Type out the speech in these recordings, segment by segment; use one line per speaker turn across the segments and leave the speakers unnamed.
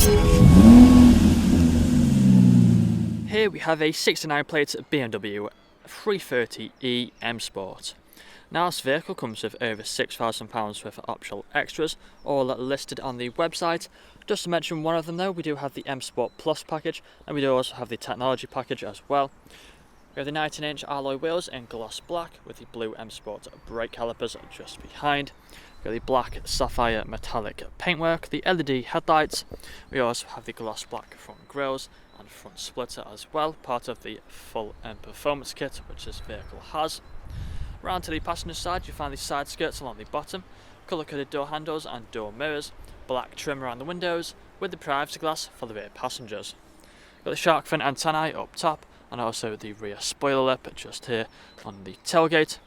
Here we have a 69 plate BMW 330e M Sport. Now this vehicle comes with over £6,000 worth of optional extras, all listed on the website. Just to mention one of them though, we do have the M Sport Plus package, and we do also have the technology package as well. We have the 19-inch alloy wheels in gloss black with the blue M Sport brake calipers just behind. We have the black sapphire metallic paintwork, the LED headlights. We also have the gloss black front grills and front splitter as well, part of the full performance kit which this vehicle has. Round to the passenger side, you find the side skirts along the bottom, colour-coded door handles and door mirrors, black trim around the windows with the privacy glass for the rear passengers. We've got the shark fin antennae up top and also the rear spoiler lip just here on the tailgate.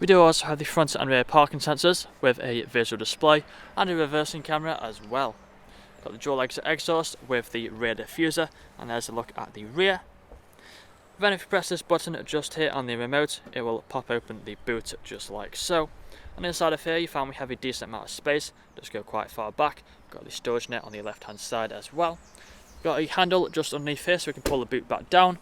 We do also have the front and rear parking sensors with a visual display and a reversing camera as well. Got the dual exit exhaust with the rear diffuser, and there's a look at the rear. Then if you press this button just here on the remote, it will pop open the boot just like so. And inside of here you find we have a decent amount of space, just go quite far back. Got the storage net on the left hand side as well. Got a handle just underneath here so we can pull the boot back down.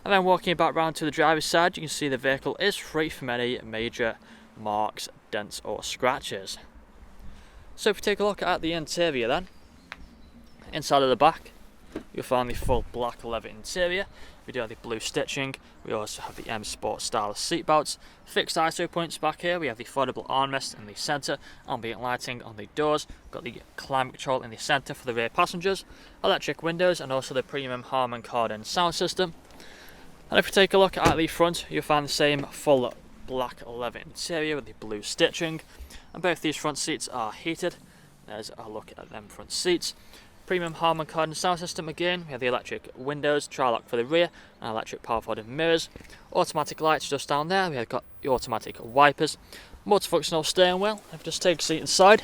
And then walking back round to the driver's side, you can see the vehicle is free from any major marks, dents or scratches. So if we take a look at the interior then, inside of the back you'll find the full black leather interior. We do have the blue stitching. We also have the M Sport style seat belts. Fixed ISO points back here. We have the foldable armrest in the centre, ambient lighting on the doors. Got the climate control in the centre for the rear passengers, electric windows, and also the premium Harman Kardon sound system. And if we take a look at the front, you'll find the same full black leather interior with the blue stitching. And both these front seats are heated. There's a look at them front seats. Premium Harman Kardon sound system again. We have the electric windows, tri-lock for the rear, and electric power folding mirrors. Automatic lights just down there. We have got the automatic wipers. Multifunctional steering wheel. If we just take a seat inside,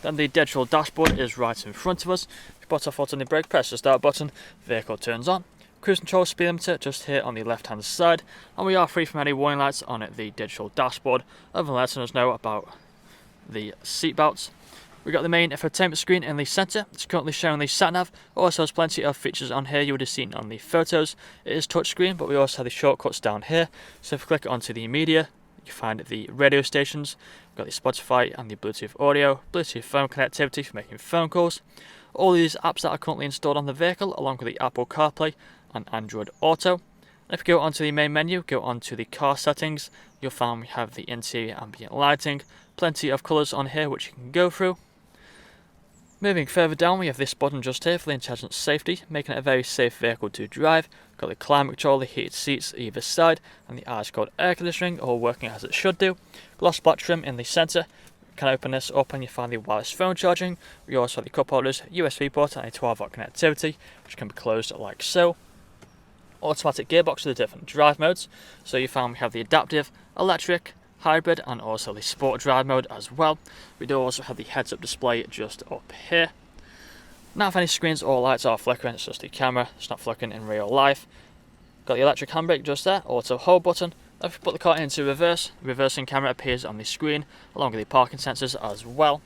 then the digital dashboard is right in front of us. If you put our foot on the brake, press the start button, vehicle turns on. Cruise control speed limiter just here on the left hand side, and we are free from any warning lights on the digital dashboard, other than letting us know about the seat belts. We've got the main infotainment screen in the centre. It's currently showing the sat-nav. Also has plenty of features on here you would have seen on the photos. It is touchscreen, but we also have the shortcuts down here. So if we click onto the media, you find the radio stations. We've got the Spotify and the Bluetooth audio, Bluetooth phone connectivity for making phone calls. All these apps that are currently installed on the vehicle, along with the Apple CarPlay and Android Auto. And if you go onto the main menu, go onto the car settings, you'll find we have the interior ambient lighting. Plenty of colours on here which you can go through. Moving further down, we have this button just here for the intelligent safety, making it a very safe vehicle to drive. Got the climate control, the heated seats either side, and the ice-cold air conditioning, all working as it should do. Gloss black trim in the centre. You can open this up and you find the wireless phone charging. We also have the cup holders, USB port, and a 12-volt connectivity, which can be closed like so. Automatic gearbox with the different drive modes. So you find we have the adaptive, electric, hybrid, and also the sport drive mode as well. We do also have the heads-up display just up here. Now if any screens or lights are flickering, it's just the camera, it's not flickering in real life. Got the electric handbrake just there, auto hold button. If we put the car into reverse, the reversing camera appears on the screen, along with the parking sensors as well.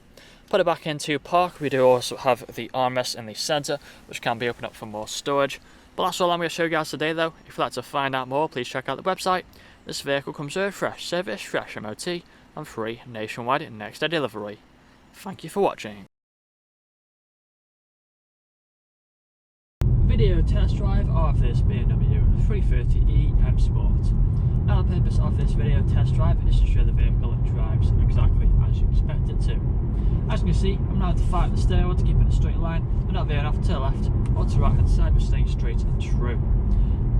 Put it back into park, we do also have the armrest in the centre, which can be opened up for more storage. But that's all I'm going to show you guys today though. If you'd like to find out more, please check out the website. This vehicle comes with fresh service, fresh MOT, and free nationwide next day delivery. Thank you for watching. Video test drive of this BMW 330e M Sport. Now the purpose of this video test drive is to show the vehicle drives exactly as you expect it to. As you can see, I'm now to fight the steering wheel to keep it in a straight line, but not veering off to the left or to the right hand side, but staying straight and true.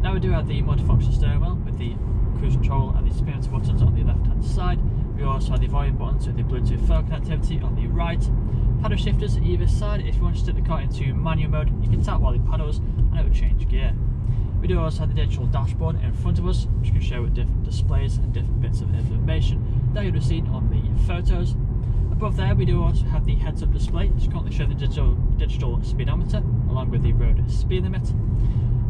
Now we do have the multifunction steering wheel with the cruise control and the spin buttons on the left hand side. We also have the volume buttons with the Bluetooth phone connectivity on the right. Paddle shifters either side. If you want to stick the car into manual mode, you can tap while it paddles and it will change gear. We do also have the digital dashboard in front of us, which can show different displays and different bits of information that you'd have seen on the photos. Above there we do also have the heads-up display, which currently shows the digital speedometer along with the road speed limit.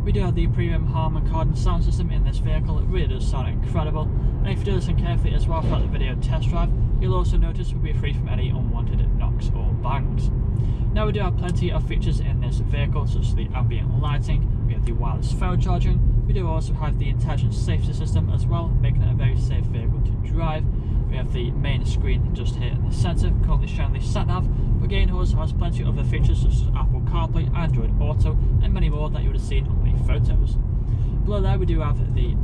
We do have the premium Harman Kardon sound system in this vehicle. It really does sound incredible, and if you do listen carefully as well throughout the video test drive, you'll also notice we'll be free from any unwanted knocks or bangs. Now we do have plenty of features in this vehicle, such as the ambient lighting, we have the wireless phone charging, we do also have the intelligent safety system as well, making it a very safe vehicle to drive. We have the main screen just here in the centre, currently showing the sat-nav, but again it also has plenty of other features such as Apple CarPlay, Android Auto, and many more that you would have seen on the photos. Below there we do have the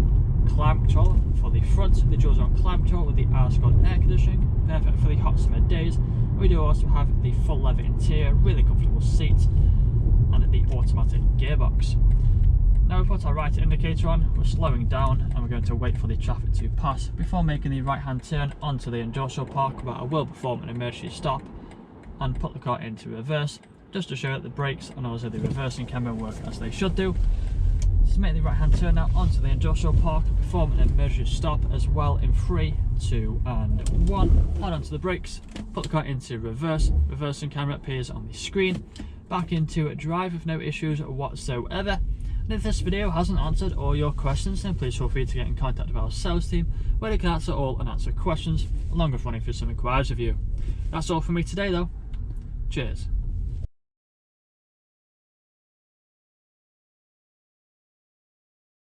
climate control for the front, the dual zone climate control with the air-cooled air conditioning, perfect for the hot summer days. We do also have the full leather interior, really comfortable seats, and the automatic gearbox. Now we put our right indicator on, we're slowing down and we're going to wait for the traffic to pass before making the right hand turn onto the industrial park, where I will perform an emergency stop and put the car into reverse, just to show that the brakes and also the reversing camera work as they should do. So make the right hand turn now onto the industrial park, perform an emergency stop as well in 3, 2 and 1, hold onto the brakes, put the car into reverse, reversing camera appears on the screen, back into drive with no issues whatsoever. And if this video hasn't answered all your questions, then please feel free to get in contact with our sales team, where they can answer all unanswered questions, along with running through some inquiries with you. That's all from me today though. Cheers.